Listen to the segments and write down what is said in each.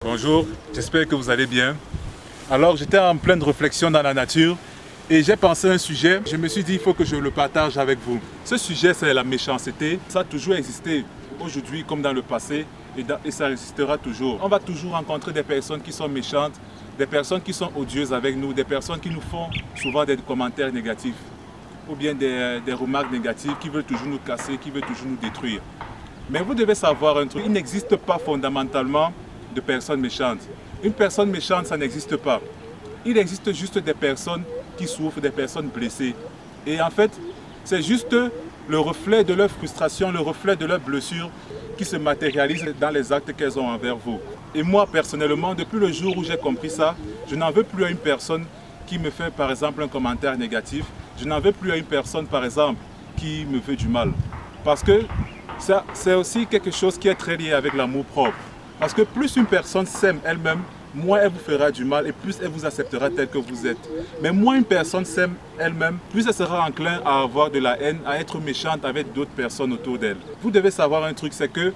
Bonjour, j'espère que vous allez bien. Alors j'étais en pleine réflexion dans la nature et j'ai pensé à un sujet. Je me suis dit il faut que je le partage avec vous. Ce sujet c'est la méchanceté. Ça a toujours existé aujourd'hui comme dans le passé et ça existera toujours. On va toujours rencontrer des personnes qui sont méchantes, des personnes qui sont odieuses avec nous, des personnes qui nous font souvent des commentaires négatifs ou bien des remarques négatives qui veulent toujours nous casser, qui veulent toujours nous détruire. Mais vous devez savoir un truc, il n'existe pas fondamentalement de personnes méchantes. Une personne méchante, ça n'existe pas. Il existe juste des personnes qui souffrent, des personnes blessées. Et en fait, c'est juste le reflet de leur frustration, le reflet de leur blessure qui se matérialise dans les actes qu'elles ont envers vous. Et moi, personnellement, depuis le jour où j'ai compris ça, je n'en veux plus à une personne qui me fait, par exemple, un commentaire négatif. Je n'en veux plus à une personne, par exemple, qui me veut du mal. Parce que ça, c'est aussi quelque chose qui est très lié avec l'amour propre. Parce que plus une personne s'aime elle-même, moins elle vous fera du mal et plus elle vous acceptera tel que vous êtes. Mais moins une personne s'aime elle-même, plus elle sera enclin à avoir de la haine, à être méchante avec d'autres personnes autour d'elle. Vous devez savoir un truc, c'est que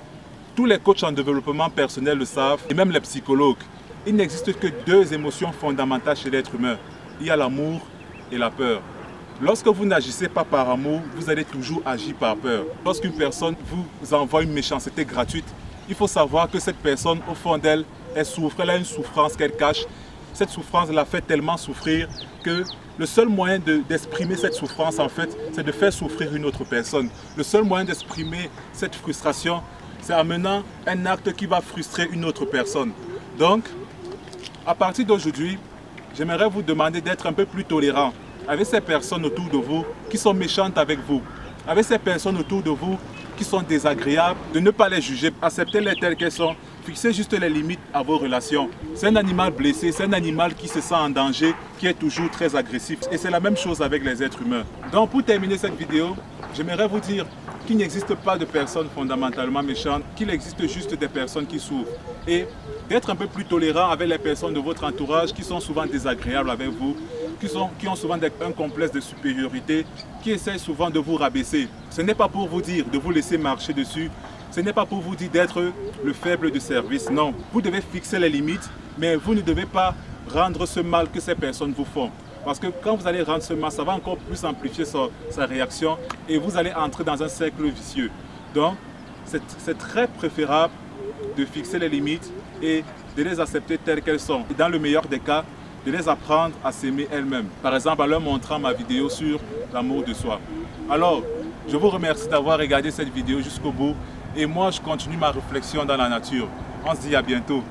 tous les coachs en développement personnel le savent, et même les psychologues. Il n'existe que deux émotions fondamentales chez l'être humain. Il y a l'amour et la peur. Lorsque vous n'agissez pas par amour, vous allez toujours agir par peur. Lorsqu'une personne vous envoie une méchanceté gratuite, il faut savoir que cette personne, au fond d'elle, elle souffre, elle a une souffrance qu'elle cache. Cette souffrance la fait tellement souffrir que le seul moyen d'exprimer cette souffrance, en fait, c'est de faire souffrir une autre personne. Le seul moyen d'exprimer cette frustration, c'est en menant un acte qui va frustrer une autre personne. Donc, à partir d'aujourd'hui, j'aimerais vous demander d'être un peu plus tolérant avec ces personnes autour de vous qui sont méchantes avec vous, avec ces personnes autour de vous qui sont désagréables, de ne pas les juger, acceptez-les telles qu'elles sont, fixez juste les limites à vos relations. C'est un animal blessé, c'est un animal qui se sent en danger, qui est toujours très agressif. Et c'est la même chose avec les êtres humains. Donc pour terminer cette vidéo, j'aimerais vous dire qu'il n'existe pas de personnes fondamentalement méchantes, qu'il existe juste des personnes qui souffrent. Et d'être un peu plus tolérant avec les personnes de votre entourage qui sont souvent désagréables avec vous, qui ont souvent un complexe de supériorité, qui essayent souvent de vous rabaisser. Ce n'est pas pour vous dire de vous laisser marcher dessus, ce n'est pas pour vous dire d'être le faible du service, non. Vous devez fixer les limites, mais vous ne devez pas rendre ce mal que ces personnes vous font. Parce que quand vous allez rendre ce mal, ça va encore plus amplifier sa réaction et vous allez entrer dans un cercle vicieux. Donc, c'est très préférable de fixer les limites et de les accepter telles qu'elles sont. Et dans le meilleur des cas, de les apprendre à s'aimer elles-mêmes. Par exemple, en leur montrant ma vidéo sur l'amour de soi. Alors, je vous remercie d'avoir regardé cette vidéo jusqu'au bout. Et moi, je continue ma réflexion dans la nature. On se dit à bientôt.